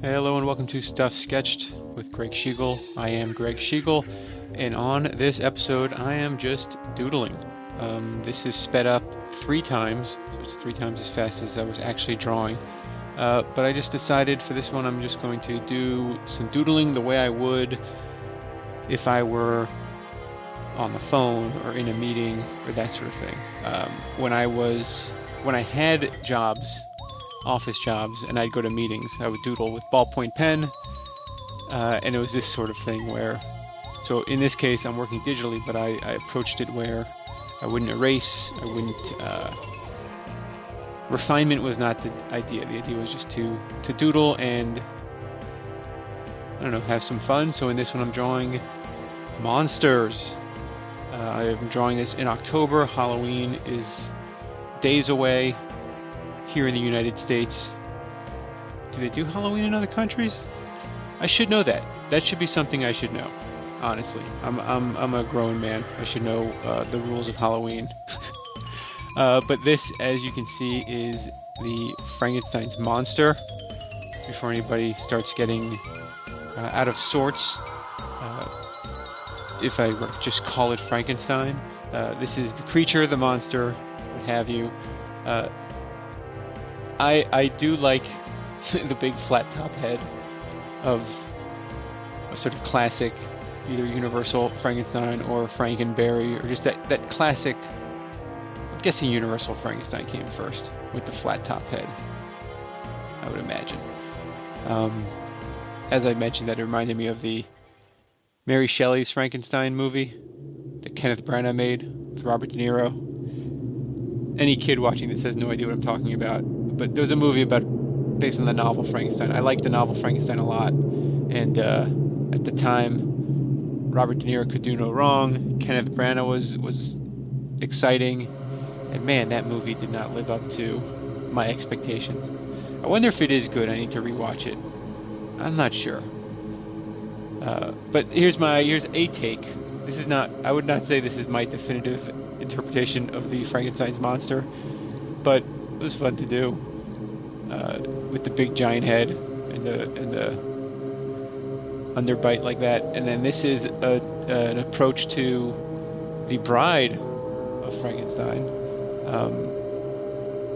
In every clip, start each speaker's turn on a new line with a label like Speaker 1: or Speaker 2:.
Speaker 1: Hello and welcome to Stuff Sketched with Gregg Schigiel. I am Gregg Schigiel, and on this episode I am just doodling. This is sped up 3 times, so it's 3 times as fast as I was actually drawing. But I just decided for this one I'm just going to do some doodling the way I would if I were on the phone or in a meeting or that sort of thing. When I had jobs, office jobs, and I'd go to meetings, I would doodle with ballpoint pen, and it was this sort of thing where, so in this case I'm working digitally, but I approached it where I wouldn't erase, I wouldn't, refinement was not the idea was just to doodle and, I don't know, have some fun. So in this one I'm drawing monsters. I'm drawing this in October. Halloween is days away here in the United States. Do they do Halloween in other countries? I should know that. That should be something I should know. Honestly, I'm a grown man. I should know the rules of Halloween. But this, as you can see, is the Frankenstein's monster. Before anybody starts getting out of sorts, if I were to just call it Frankenstein, this is the creature, the monster, what have you. I do like the big flat top head of a sort of classic, either Universal Frankenstein or Frankenberry, or just that classic. I'm guessing Universal Frankenstein came first with the flat top head, I would imagine. As I mentioned, that reminded me of the Mary Shelley's Frankenstein movie that Kenneth Branagh made with Robert De Niro. Any kid watching this has no idea what I'm talking about, but there was a movie based on the novel Frankenstein. I liked the novel Frankenstein a lot, and at the time, Robert De Niro could do no wrong. Kenneth Branagh was exciting, and man, that movie did not live up to my expectations. I wonder if it is good. I need to rewatch it. I'm not sure. But here's a take. This is not. I would not say this is my definitive interpretation of the Frankenstein's monster, but it was fun to do with the big giant head and the underbite like that. And then this is an approach to the Bride of Frankenstein,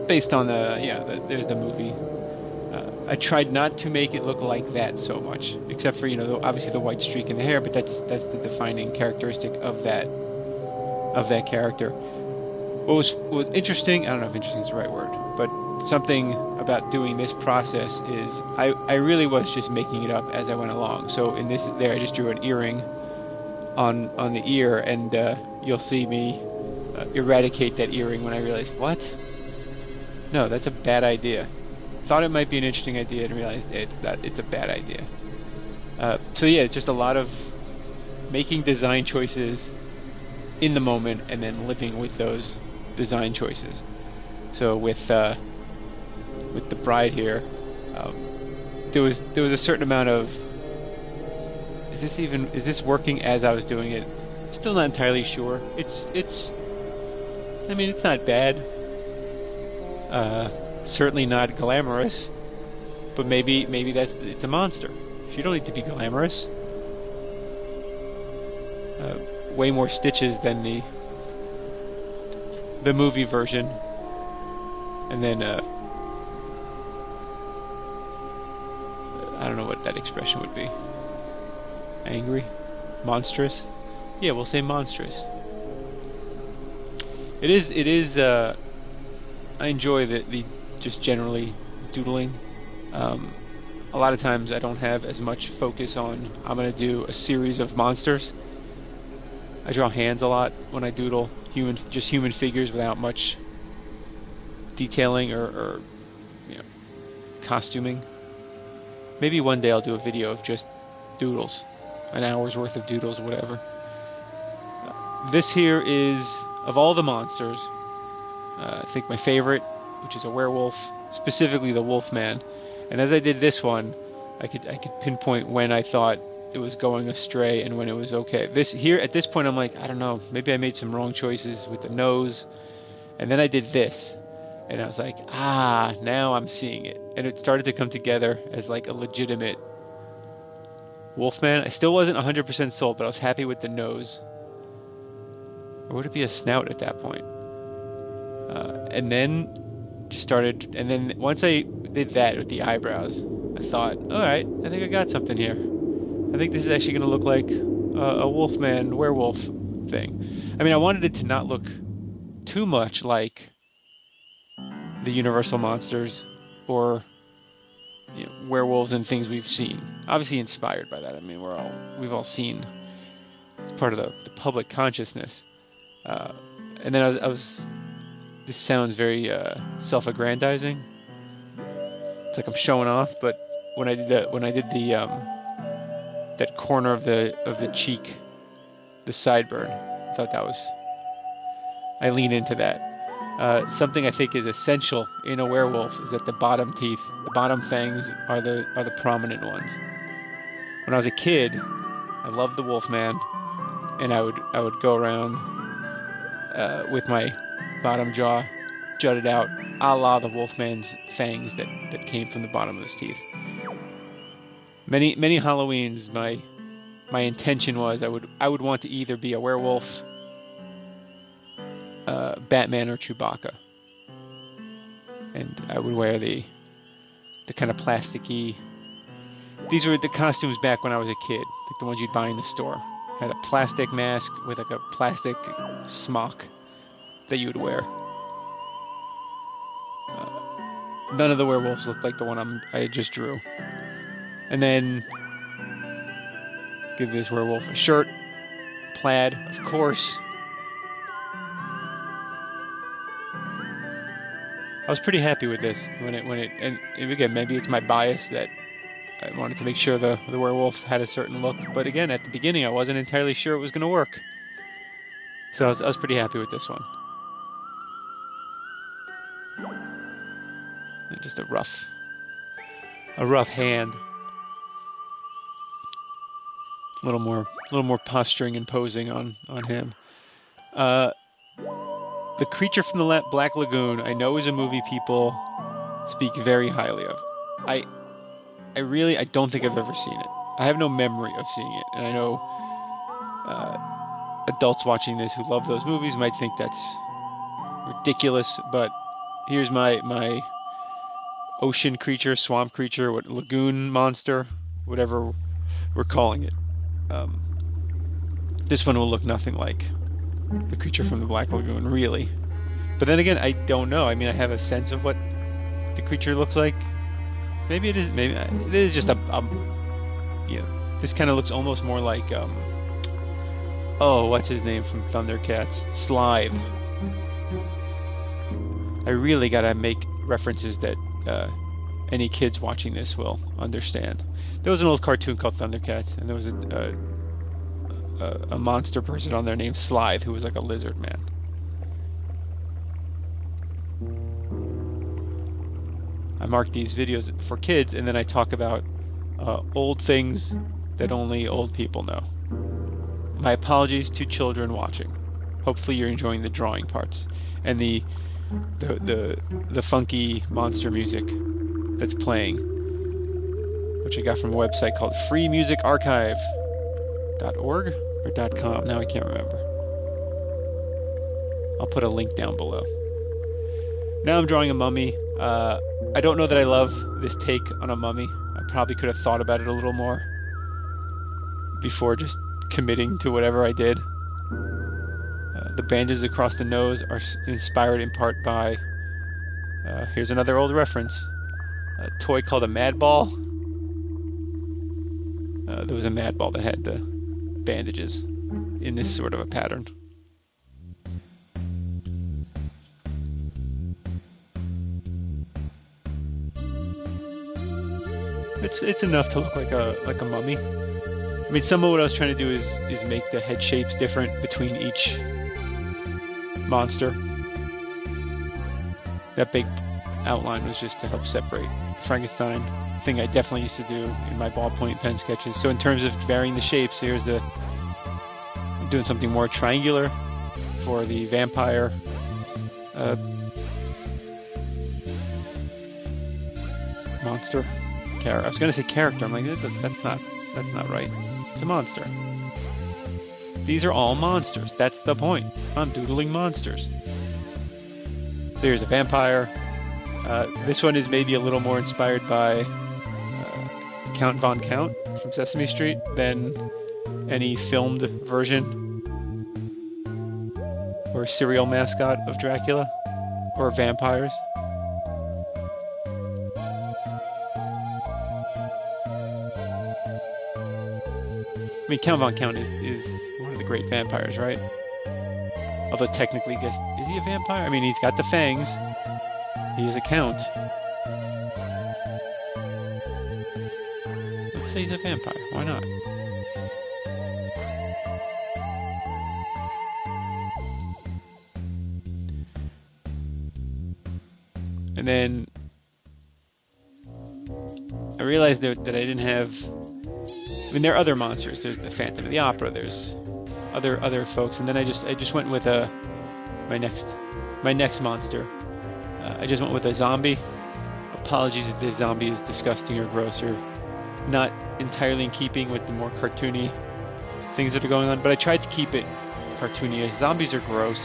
Speaker 1: based on there's the movie. I tried not to make it look like that so much, except for obviously the white streak in the hair, but that's the defining characteristic of that character. What was interesting, I don't know if interesting is the right word, but something about doing this process is I really was just making it up as I went along. So in there I just drew an earring on the ear, and you'll see me eradicate that earring when I realized, what? No, that's a bad idea. Thought it might be an interesting idea and realized it's a bad idea. So yeah, it's just a lot of making design choices in the moment and then living with those design choices. So with the Bride here, there was a certain amount of is this working as I was doing it? Still not entirely sure. It's not bad. Certainly not glamorous, but maybe it's a monster. You don't need to be glamorous. Way more stitches than the movie version, and then I don't know what that expression would be. Angry, monstrous. Yeah, we'll say monstrous. It is. I enjoy the just generally doodling. A lot of times I don't have as much focus on I'm going to do a series of monsters. I draw hands a lot when I doodle, human figures without much detailing or costuming. Maybe one day I'll do a video of just doodles, an hour's worth of doodles, whatever. This here is, of all the monsters, I think my favorite, which is a werewolf, specifically the Wolfman. And as I did this one, I could pinpoint when I thought it was going astray and when it was okay. At this point, I'm like, I don't know, maybe I made some wrong choices with the nose. And then I did this, And I was like, now I'm seeing it. And it started to come together as like a legitimate Wolfman. I still wasn't 100% sold, but I was happy with the nose. Or would it be a snout at that point? And then just started, and then once I did that with the eyebrows, I thought, alright, I think I got something here. I think this is actually going to look like a Wolfman werewolf thing. I mean, I wanted it to not look too much like the Universal monsters or werewolves and things we've seen. Obviously inspired by that. I mean, we've all seen, it's part of the public consciousness. And then I was this sounds very self-aggrandizing. It's like I'm showing off, but when I did that corner of the cheek, the sideburn, I thought I lean into that. Something I think is essential in a werewolf is that the bottom teeth, the bottom fangs are the prominent ones. When I was a kid, I loved the Wolfman, and I would go around with my bottom jaw jutted out, a la the Wolfman's fangs that came from the bottom of his teeth. Many Halloweens, my intention was I would want to either be a werewolf, Batman, or Chewbacca, and I would wear the kind of plasticky. These were the costumes back when I was a kid, like the ones you'd buy in the store. Had a plastic mask with like a plastic smock that you would wear. None of the werewolves looked like the one I just drew. And then give this werewolf a shirt, plaid, of course. I was pretty happy with this when it and again, maybe it's my bias that I wanted to make sure the werewolf had a certain look, but again, at the beginning I wasn't entirely sure it was going to work. So I was pretty happy with this one. Just a rough hand. A little more posturing and posing on him. The creature from the Black Lagoon, I know is a movie people speak very highly of. I don't think I've ever seen it. I have no memory of seeing it, and I know adults watching this who love those movies might think that's ridiculous, but here's my ocean creature, swamp creature, lagoon monster, whatever we're calling it. This one will look nothing like the creature from the Black Lagoon, really. But then again, I don't know. I mean, I have a sense of what the creature looks like. Maybe it is. Maybe it is just this kind of looks almost more like what's his name from Thundercats? Slithe. I really gotta make references that any kids watching this will understand. There was an old cartoon called Thundercats, and there was a monster person on there named Slithe, who was like a lizard man. I mark these videos for kids, and then I talk about old things that only old people know. My apologies to children watching. Hopefully you're enjoying the drawing parts and the funky monster music that's playing, which I got from a website called freemusicarchive.org or .com. Now I can't remember. I'll put a link down below. Now I'm drawing a mummy. I don't know that I love this take on a mummy. I probably could have thought about it a little more before just committing to whatever I did. The bandages across the nose are inspired in part by, here's another old reference, a toy called a Mad Ball. There was a Mad Ball that had the bandages in this sort of a pattern. It's enough to look like a mummy. I mean, some of what I was trying to do is make the head shapes different between each monster. That big outline was just to help separate Frankenstein, thing I definitely used to do in my ballpoint pen sketches. So in terms of varying the shapes, I'm doing something more triangular for the vampire Monster. I was gonna say character. I'm like, that's not right. It's a monster. These are all monsters. That's the point. I'm doodling monsters. There's a vampire. This one is maybe a little more inspired by Count Von Count from Sesame Street than any filmed version or serial mascot of Dracula or vampires. I mean, Count Von Count is one of the great vampires, right? Although technically, is he a vampire? I mean, he's got the fangs. He is a count. Let's say he's a vampire. Why not? And then I realized that I didn't have... I mean, there are other monsters. There's the Phantom of the Opera. There's other folks, and then I just went with my next monster. I just went with a zombie. Apologies if this zombie is disgusting or gross or not entirely in keeping with the more cartoony things that are going on, but I tried to keep it cartoony. Zombies are gross.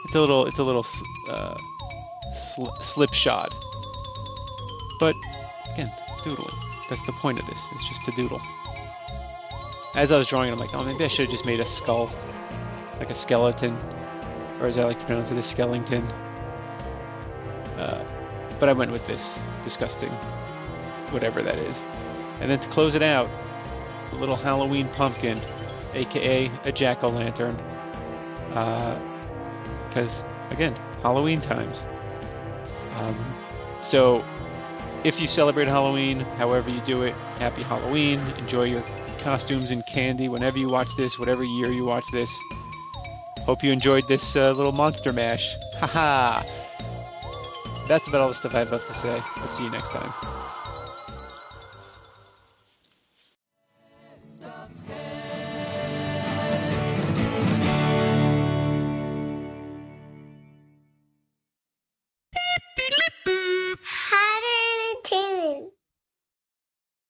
Speaker 1: It's a little slipshod. But again, doodling. That's the point of this. It's just to doodle. As I was drawing it, I'm like, oh, maybe I should have just made a skull, like a skeleton, or as I like to pronounce it, a skellington. But I went with this disgusting, whatever that is. And then to close it out, a little Halloween pumpkin, aka a jack-o'-lantern. Because again, Halloween times. So if you celebrate Halloween, however you do it, happy Halloween. Enjoy your costumes and candy whenever you watch this, whatever year you watch this. Hope you enjoyed this little monster mash. Haha! That's about all the stuff I have left to say. I'll see you next time.